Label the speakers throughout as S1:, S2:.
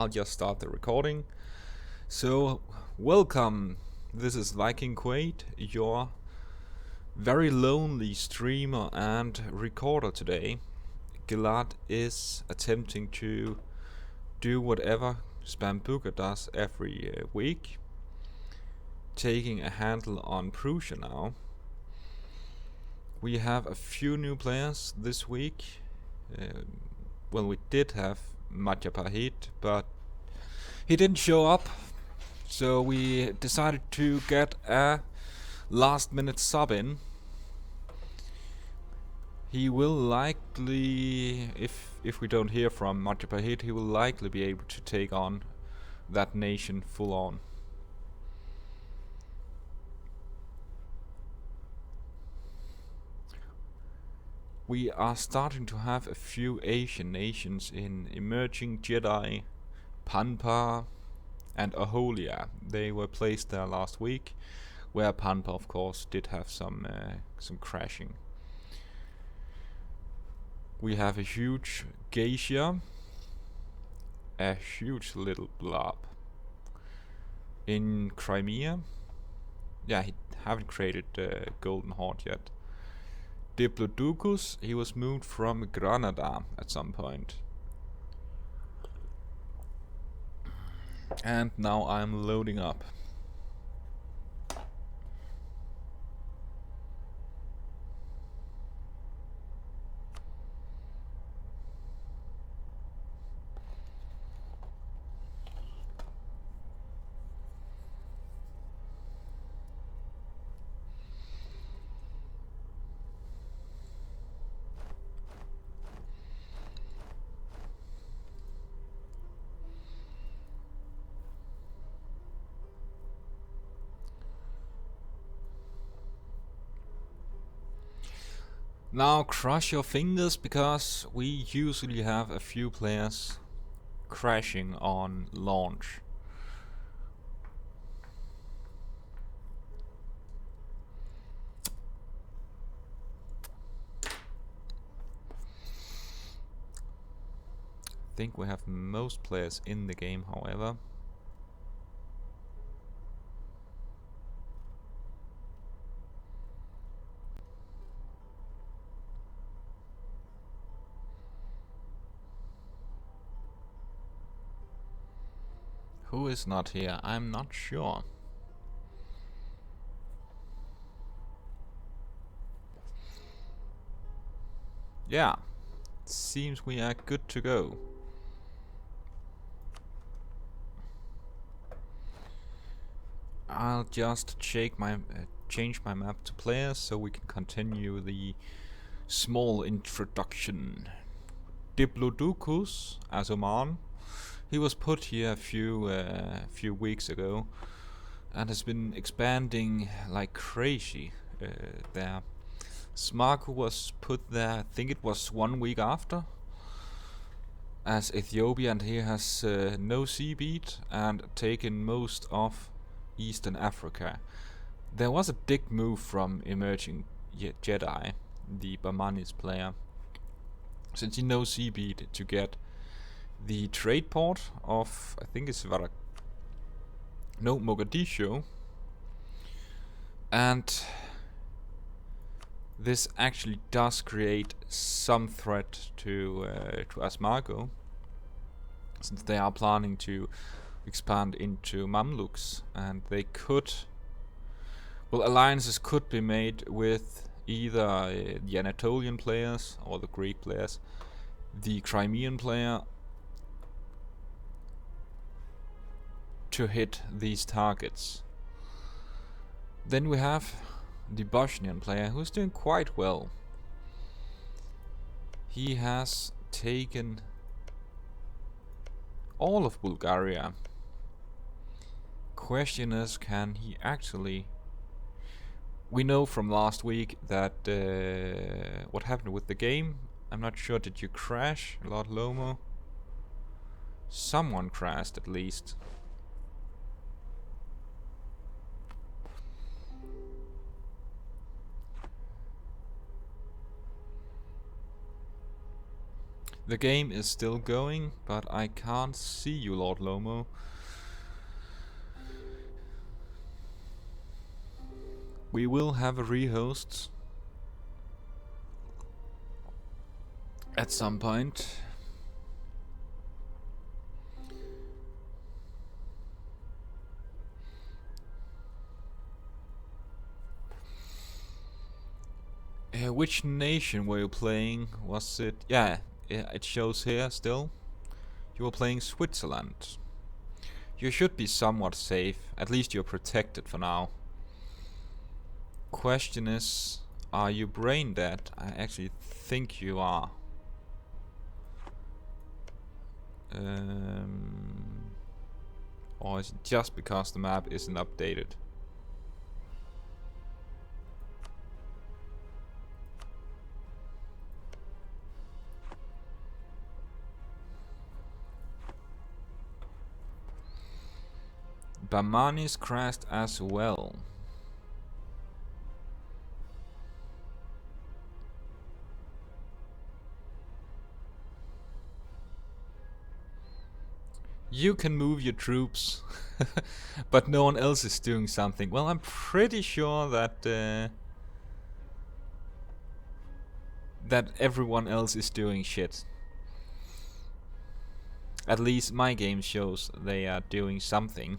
S1: I'll just start the recording. So, welcome. This is VikingQuaade, your very lonely streamer and recorder today. Gilad is attempting to do whatever Spam Booker does every week, taking a handle on Prussian now. We have a few new players this week. Well, we did have Pahit, but he didn't show up, so we decided to get a last minute sub in. He will likely, if we don't hear from Pahit, he will likely be able to take on that nation full on. We are starting to have a few Asian nations in emerging Jedi, Panpa, and Aholia. They were placed there last week, where Panpa, of course, did have some crashing. We have a huge geisha, a huge little blob in Crimea. Yeah, he haven't created Golden Horde yet. Diplodocus, he was moved from Granada at some point. And now I'm loading up. Now cross your fingers, because we usually have a few players crashing on launch. I think we have most players in the game, however. Who is not here? I'm not sure. Yeah, seems we are good to go. I'll just change my map to players so we can continue the small introduction. Diplodocus Azoman. He was put here a few weeks ago and has been expanding like crazy there. Smarku was put there, I think it was 1 week after, as Ethiopia, and he has no sea beat and taken most of Eastern Africa. There was a big move from emerging Jedi, the Bamanis player, since he knows sea beat, to get the trade port of, I think it's Mogadishu, and this actually does create some threat to Asmargo, since they are planning to expand into Mamluks, and they could, well, alliances could be made with either the Anatolian players or the Greek players, the Crimean player, to hit these targets. Then we have the Bosnian player, who's doing quite well. He has taken all of Bulgaria. Question is, can he actually... We know from last week that what happened with the game. I'm not sure, did you crash, Lord Lomo? Someone crashed at least. The game is still going, but I can't see you, Lord Lomo. We will have a rehost at some point. Which nation were you playing? Was it... yeah, it shows here still. You were playing Switzerland. You should be somewhat safe. At least you're protected for now. Question is, are you brain dead? I actually think you are. Or is it just because the map isn't updated? Bamani's crashed as well. You can move your troops, but no one else is doing something. Well, I'm pretty sure that that everyone else is doing shit. At least my game shows they are doing something.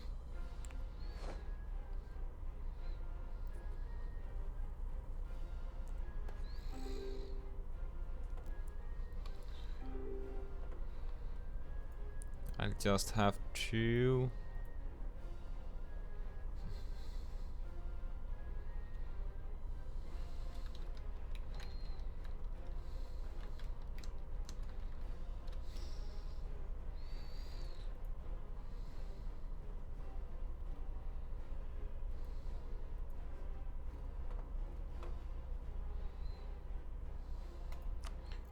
S1: I'll just have to...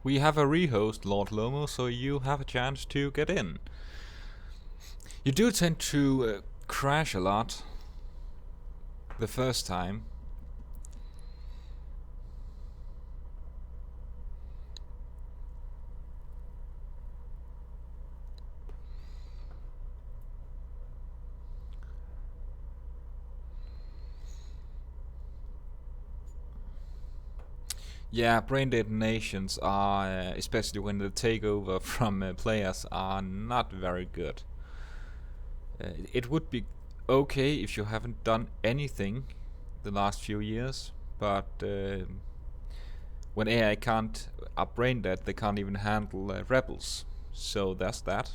S1: We have a rehost, Lord Lomo, so you have a chance to get in. You do tend to crash a lot the first time. Yeah, brain dead nations are, especially when the takeover from players, are not very good. It would be okay if you haven't done anything the last few years, but when AI can't up brain dead, they can't even handle rebels. So that's that.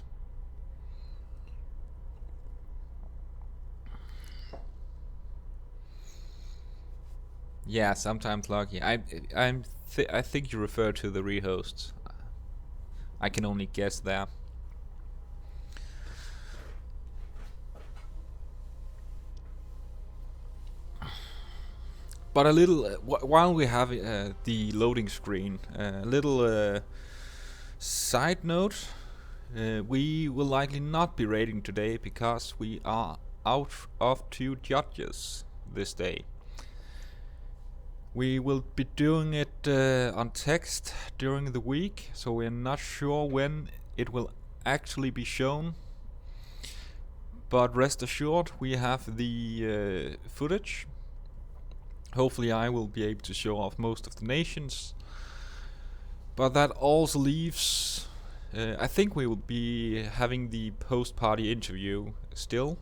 S1: Yeah, sometimes lucky. I think you refer to the rehosts. I can only guess there. But a little while we have the loading screen, a little side note: we will likely not be rating today because we are out of 2 judges this day. We will be doing it on text during the week, so we're not sure when it will actually be shown. But rest assured, we have the footage. Hopefully I will be able to show off most of the nations. But that also leaves... I think we will be having the post-party interview still.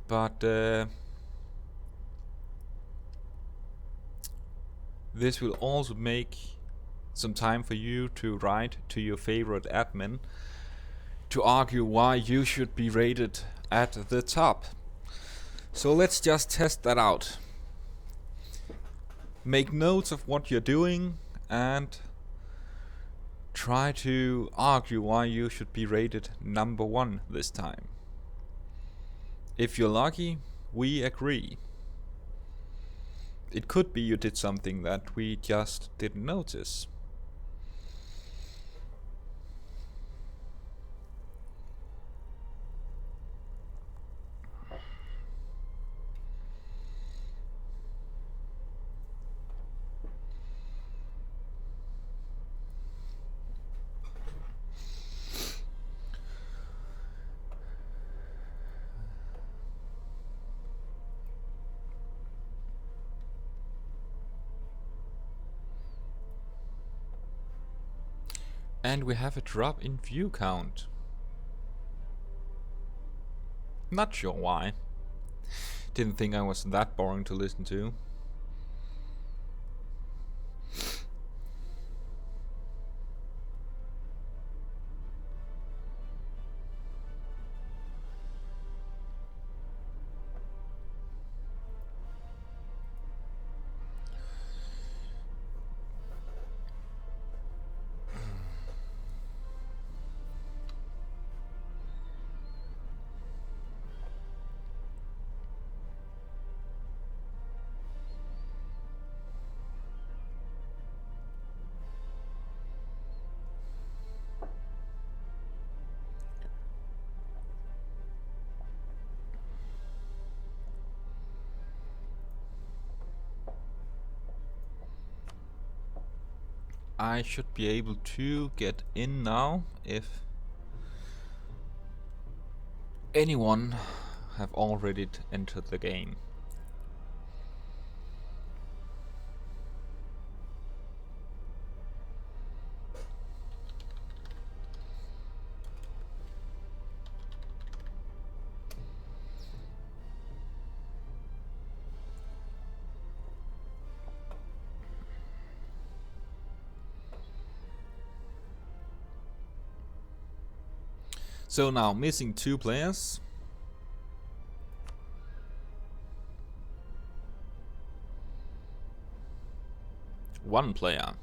S1: But... this will also make some time for you to write to your favorite admin to argue why you should be rated at the top. So let's just test that out. Make notes of what you're doing and try to argue why you should be rated number 1 this time. If you're lucky, we agree. It could be you did something that we just didn't notice. And we have a drop in view count. Not sure why. Didn't think I was that boring to listen to. I should be able to get in now if anyone have already entered the game. So now missing 2 players. One player.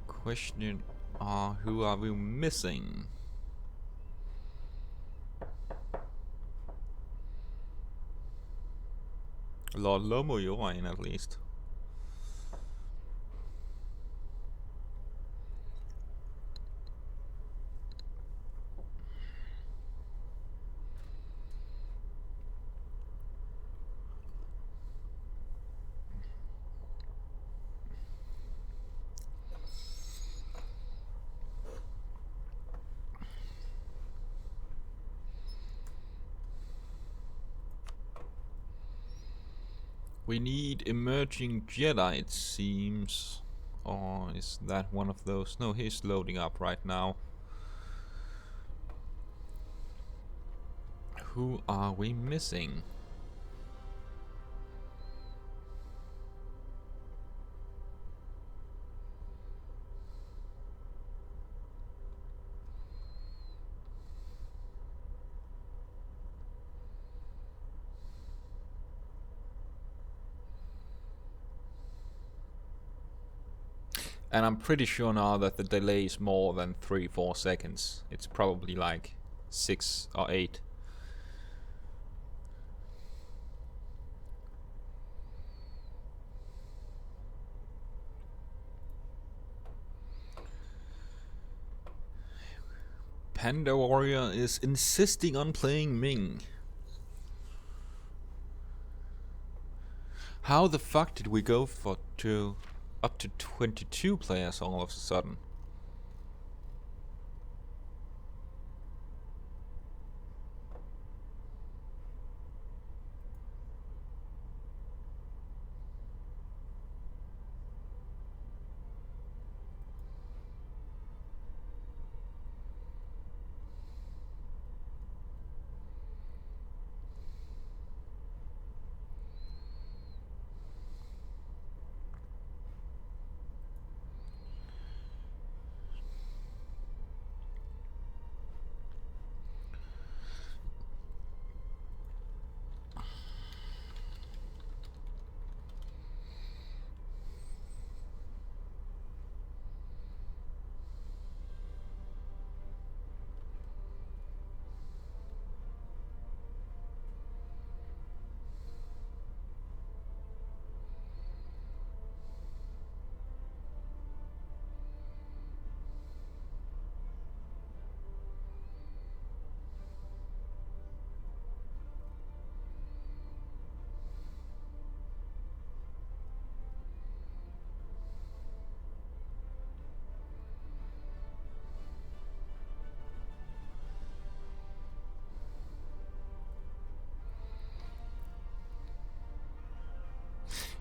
S1: Question who are we missing? Lord Lomo Johan at least. We need emerging Jedi, it seems. Or is that one of those? No, he's loading up right now. Who are we missing? And I'm pretty sure now that the delay is more than 3-4 seconds. It's probably like 6 or 8. Panda Warrior is insisting on playing Ming. How the fuck did we go for up to 22 players all of a sudden?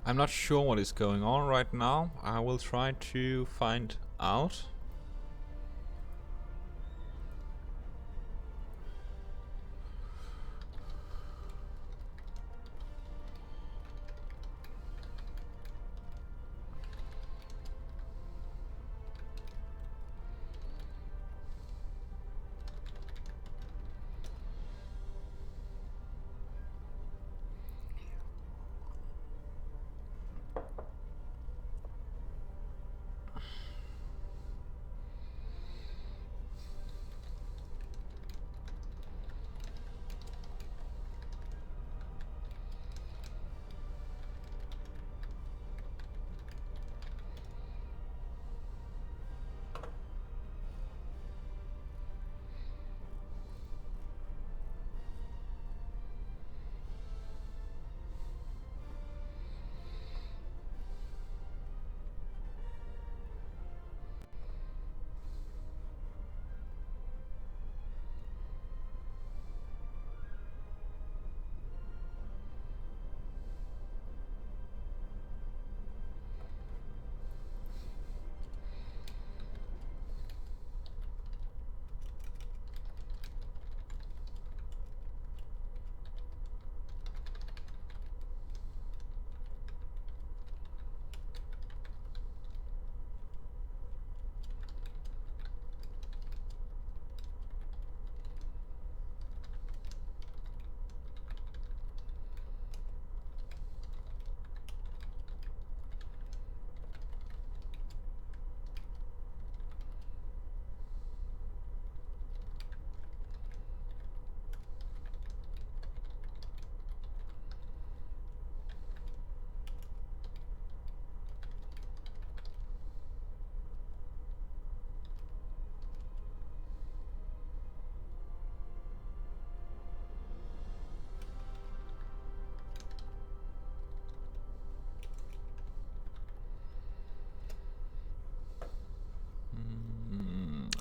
S1: I'm not sure what is going on right now. I will try to find out.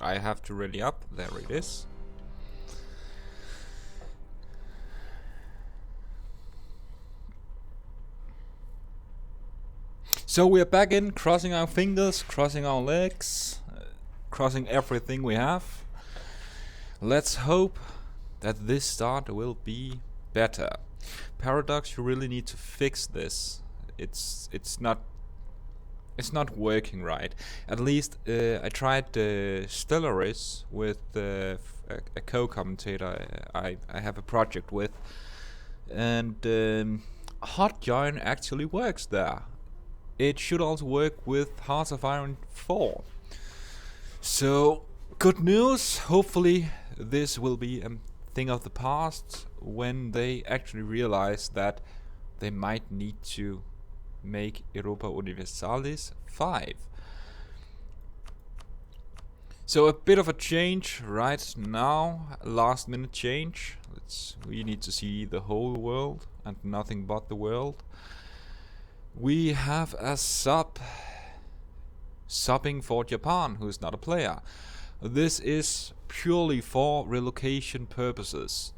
S1: I have to ready up. There it is. So we're back in, crossing our fingers, crossing our legs, crossing everything we have. Let's hope that this start will be better. Paradox, you really need to fix this. It's not working right. At least I tried Stellaris with a co-commentator I have a project with, and Hotjoin actually works there. It should also work with Hearts of Iron 4. So, good news. Hopefully this will be a thing of the past when they actually realize that they might need to make Europa Universalis 5. So a bit of a change right now, last minute change. We need to see the whole world and nothing but the world. We have a subbing for Japan, who is not a player. This is purely for relocation purposes.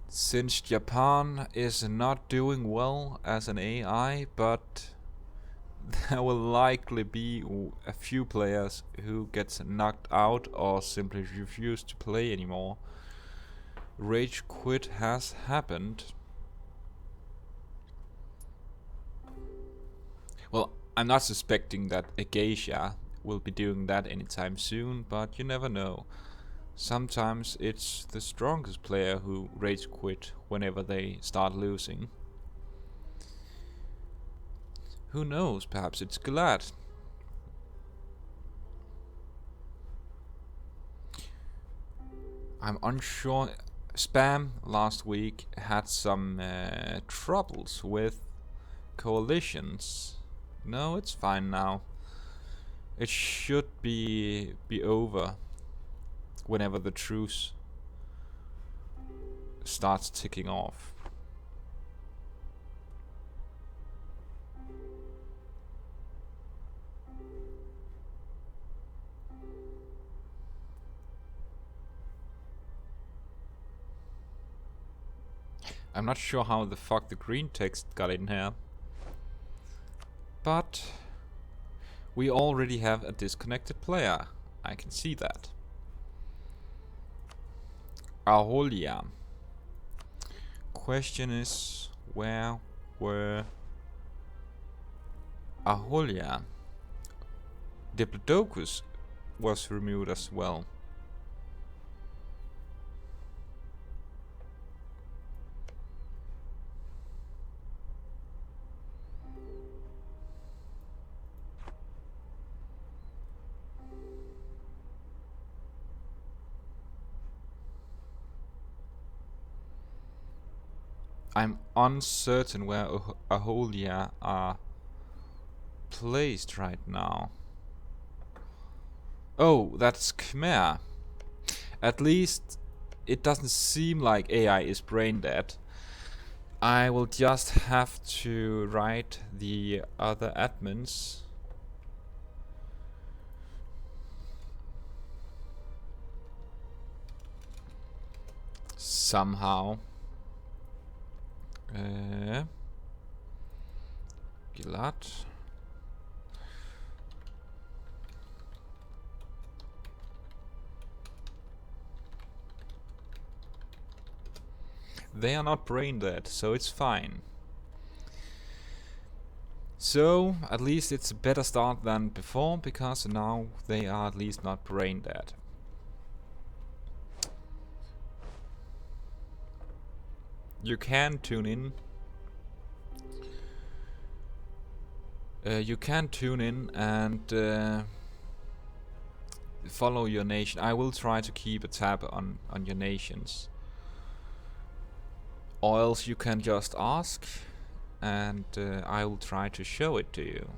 S1: Since Japan is not doing well as an AI, but there will likely be a few players who gets knocked out or simply refuse to play anymore. Rage quit has happened. Well, I'm not suspecting that a geisha will be doing that anytime soon, but you never know. Sometimes it's the strongest player who rage quit whenever they start losing. Who knows, perhaps it's Gilad. I'm unsure. Spam last week had some troubles with coalitions. No, it's fine now. It should be over whenever the truce starts ticking off. I'm not sure how the fuck the green text got in here. But we already have a disconnected player. I can see that. Aholia. Question is, where were Aholia? Diplodocus was removed as well. I'm uncertain where Aholia are placed right now. Oh, that's Khmer. At least it doesn't seem like AI is brain dead. I will just have to write the other admins. Somehow. Gilad. They are not brain dead, so it's fine. So, at least it's a better start than before, because now they are at least not brain dead. You can tune in. You can tune in and follow your nation. I will try to keep a tab on your nations. Or else you can just ask, and I will try to show it to you.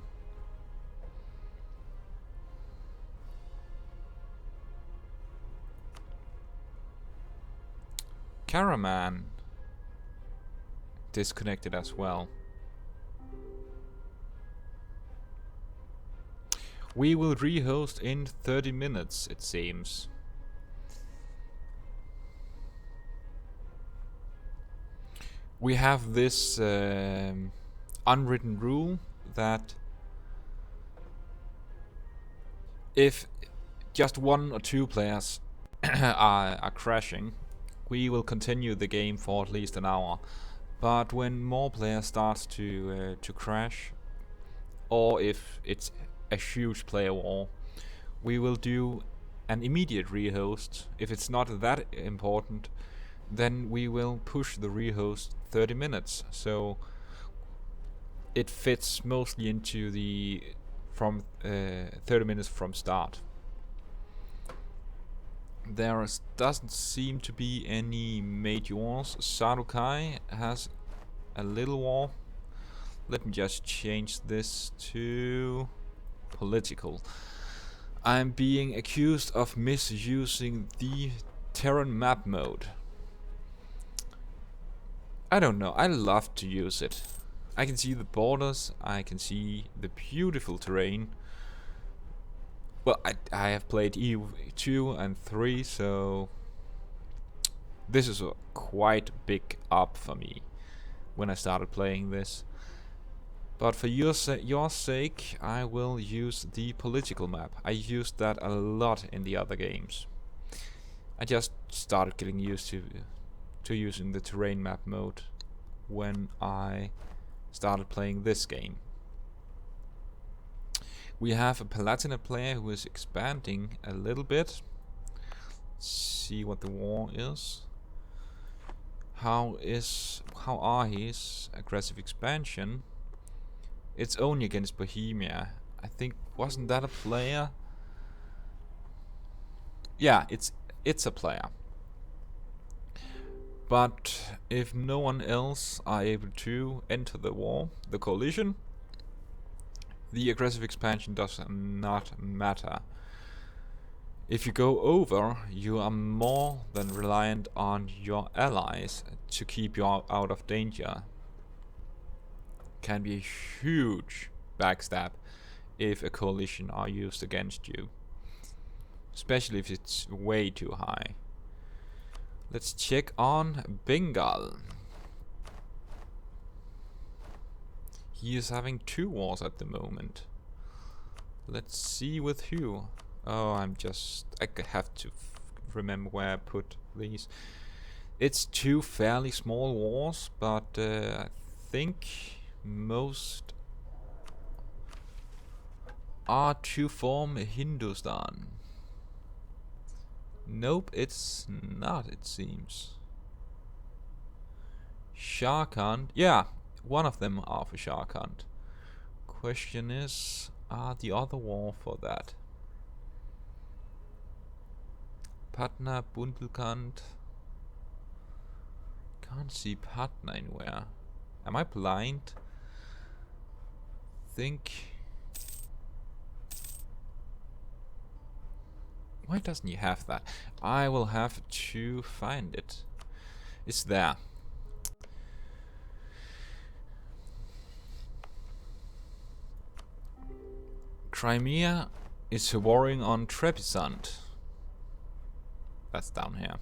S1: Caraman disconnected as well. We will rehost in 30 minutes, it seems. We have this unwritten rule that if just one or two players are crashing, we will continue the game for at least an hour. But when more players start to crash, or if it's a huge player war, we will do an immediate rehost. If it's not that important, then we will push the rehost 30 minutes. So it fits mostly into the 30 minutes from start. There doesn't seem to be any major wars. Sarukai has a little war. Let me just change this to political. I'm being accused of misusing the Terran map mode. I don't know, I love to use it. I can see the borders, I can see the beautiful terrain. Well, I have played EU2 and 3, so this is a quite big up for me when I started playing this. But for your sake, I will use the political map. I used that a lot in the other games. I just started getting used to using the terrain map mode when I started playing this game. We have a Palatinate player who is expanding a little bit. Let's see what the war is. How are his aggressive expansion? It's only against Bohemia. I think, wasn't that a player? Yeah, it's a player. But if no one else are able to enter the war, the coalition, the aggressive expansion does not matter. If you go over, you are more than reliant on your allies to keep you out of danger. Can be a huge backstab if a coalition are used against you, especially if it's way too high. Let's check on Bengal. He is having 2 wars at the moment. Let's see with who. Oh, I have to remember where I put these. It's 2 fairly small wars, but I think most are to form Hindustan. Nope, it's not, it seems. Sharkand, yeah, one of them are for Sharkand. Question is, are the other war for that? Patna, Bundelkhand. Can't see Patna anywhere. Am I blind? Think. Why doesn't he have that? I will have to find it. It's there. Crimea is warring on Trebizond. That's down here.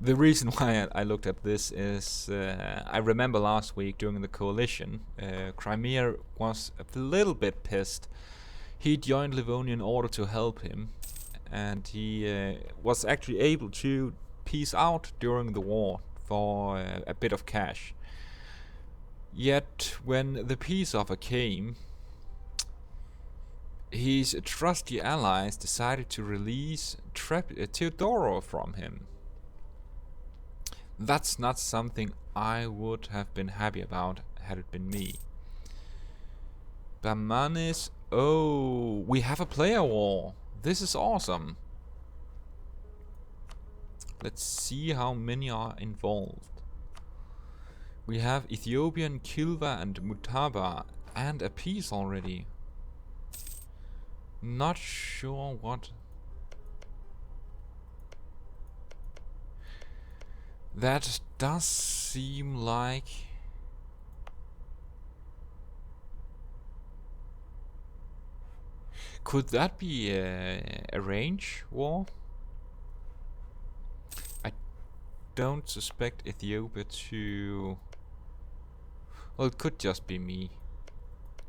S1: The reason why I looked at this is I remember last week during the coalition, Crimea was a little bit pissed. He joined Livonia in order to help him, and he was actually able to peace out during the war for a bit of cash. Yet when the peace offer came, his trusty allies decided to release Teodoro from him. That's not something I would have been happy about had it been me. Bamanis, oh, we have a player war. This is awesome. Let's see how many are involved. We have Ethiopian, Kilva and Mutaba, and a peace already. Not sure what. That does seem like Could that be a range war? I don't suspect Ethiopia to... Well, it could just be me.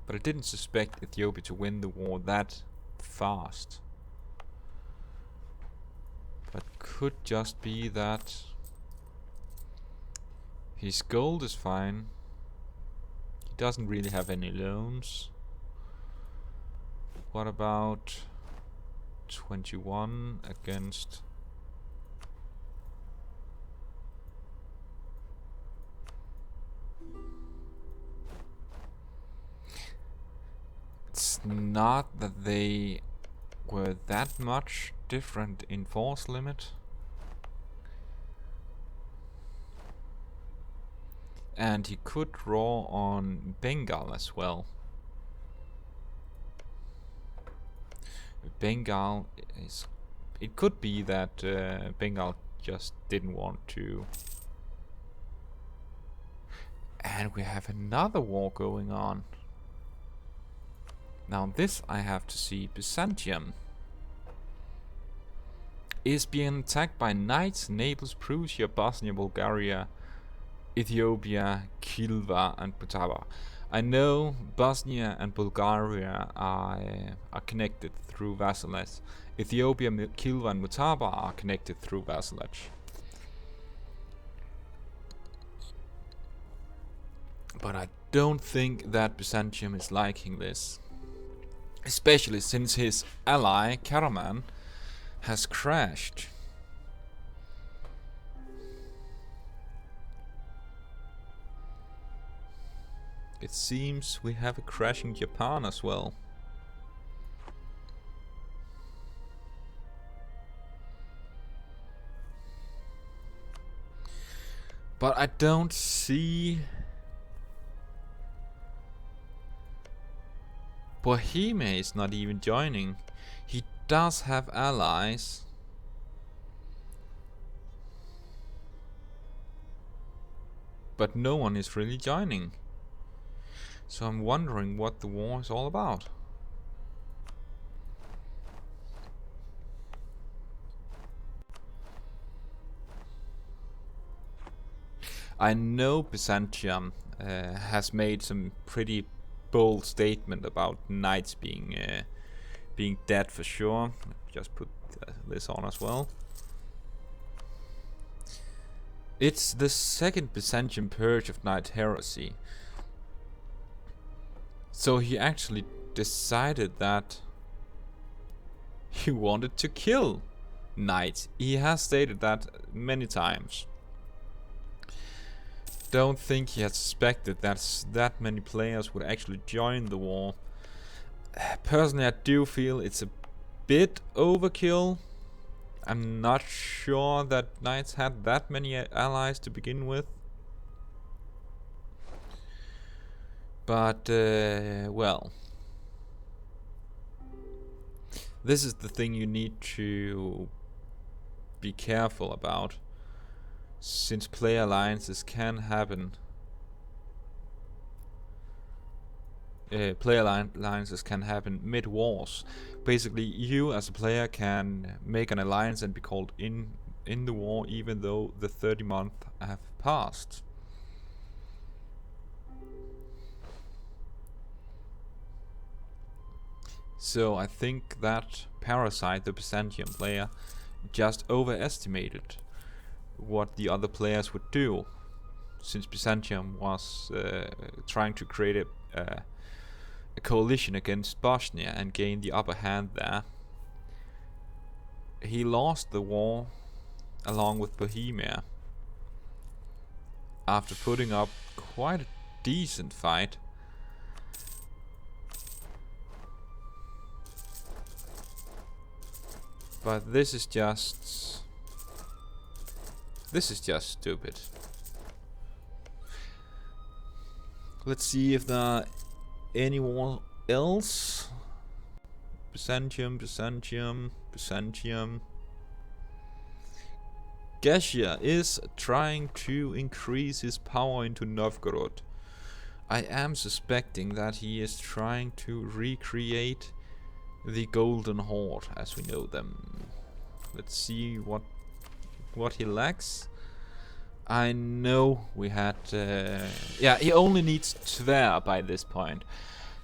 S1: But I didn't suspect Ethiopia to win the war that fast. But could just be that his gold is fine. He doesn't really have any loans. What about 21 against... It's not that they were that much different in force limit. And he could draw on Bengal as well. Bengal is... It could be that Bengal just didn't want to. And we have another war going on. Now this I have to see. Byzantium is being attacked by knights, Naples, Prussia, Bosnia, Bulgaria, Ethiopia, Kilva and Poltava. I know Bosnia and Bulgaria are connected through vassalage. Ethiopia, Kilva and Poltava are connected through vassalage. But I don't think that Byzantium is liking this. Especially since his ally, Karaman, has crashed. It seems we have a crashing Japan as well. But I don't see... Bohemia is not even joining. He does have allies. But no one is really joining. So I'm wondering what the war is all about. I know Byzantium has made some pretty bold statement about knights being dead for sure. Just put this on as well. It's the second Byzantium purge of knight heresy. So he actually decided that he wanted to kill knights. He has stated that many times. Don't think he had suspected that many players would actually join the war. Personally, I do feel it's a bit overkill. I'm not sure that knights had that many allies to begin with. But, well. This is the thing you need to be careful about. Since player alliances can happen. Player alliances can happen mid-wars. Basically, you as a player can make an alliance and be called in the war even though the 30 months have passed. So I think that Parasite, the Byzantium player, just overestimated what the other players would do, since Byzantium was trying to create a coalition against Bosnia and gain the upper hand there. He lost the war along with Bohemia after putting up quite a decent fight. But this is just stupid. Let's see if there are anyone else. Byzantium. Gashia is trying to increase his power into Novgorod. I am suspecting that he is trying to recreate the Golden Horde as we know them. Let's see what he lacks. I know we had... yeah, he only needs Tver by this point.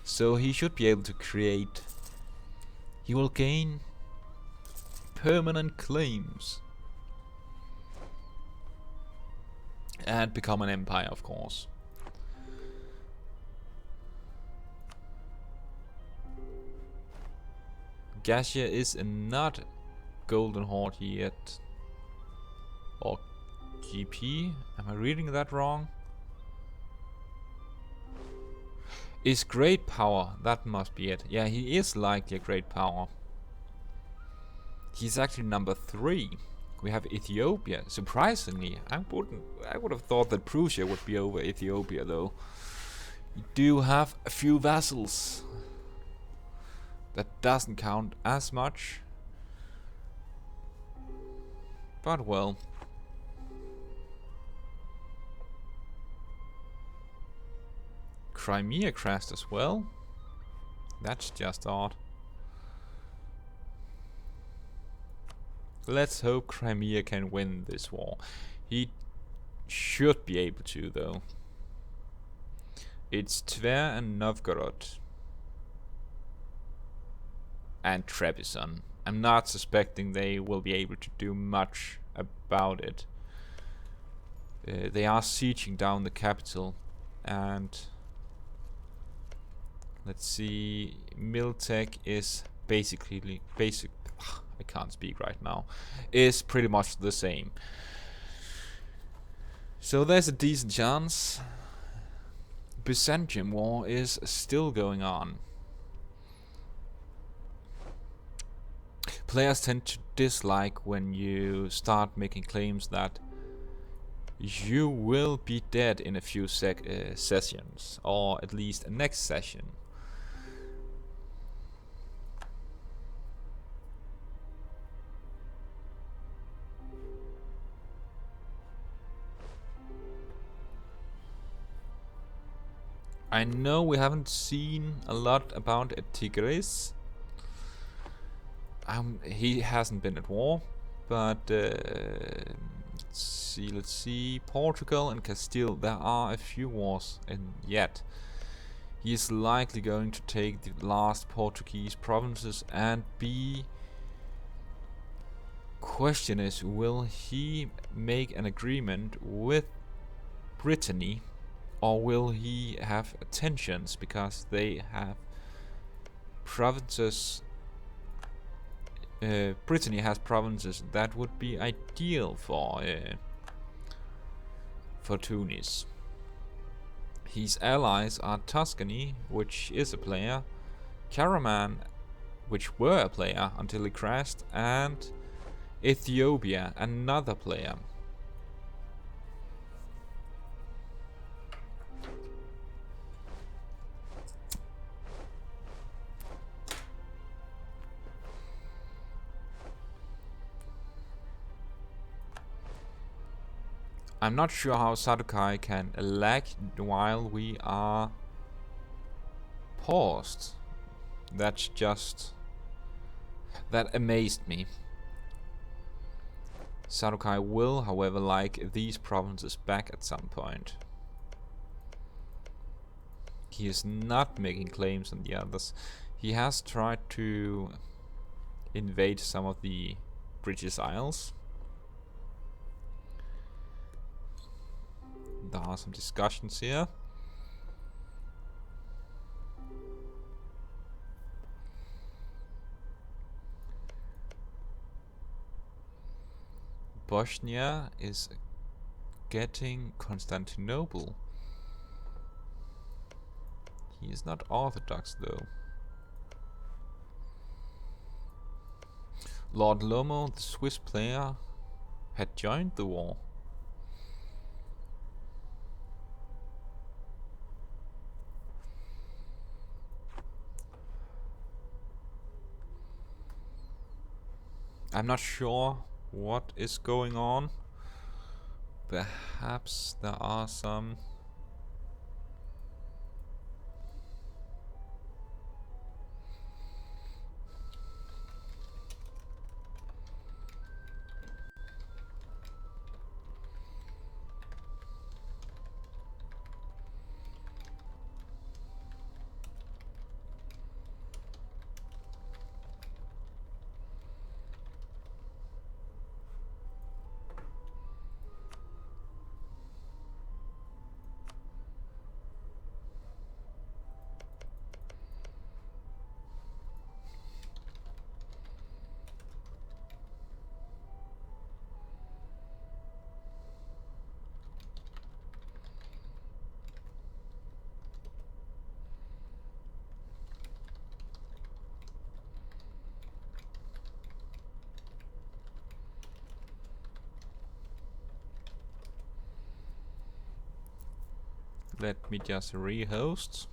S1: So he should be able to create... He will gain permanent claims. And become an empire, of course. Gasia is not Golden Horde yet. Or GP? Am I reading that wrong? Is great power? That must be it. Yeah, he is likely a great power. He's actually number 3. We have Ethiopia. Surprisingly, I would have thought that Prussia would be over Ethiopia though. You do have a few vassals. That doesn't count as much. But well. Crimea crashed as well. That's just odd. Let's hope Crimea can win this war. He should be able to though. It's Tver and Novgorod. And Trebizond. I'm not suspecting they will be able to do much about it. They are sieging down the capital, and let's see, Miltech is I can't speak right now, is pretty much the same. So there's a decent chance. Byzantium war is still going on. Players tend to dislike when you start making claims that you will be dead in a few sessions, or at least a next session. I know we haven't seen a lot about Tigris. He hasn't been at war, but let's see. Portugal and Castile. There are a few wars, and yet he is likely going to take the last Portuguese provinces and be. Question is, will he make an agreement with Brittany, or will he have tensions because they have provinces? Brittany has provinces that would be ideal for Tunis. His allies are Tuscany, which is a player, Karaman, which were a player until he crashed, and Ethiopia, another player. I'm not sure how Sadukai can lag while we are paused. That amazed me. Sadukai will, however, like these provinces back at some point. He is not making claims on the others. He has tried to invade some of the British Isles. There are some discussions here. Bosnia is getting Constantinople. He is not Orthodox though. Lord Lomo, the Swiss player, had joined the war. I'm not sure what is going on. Perhaps there are some Let me just rehost.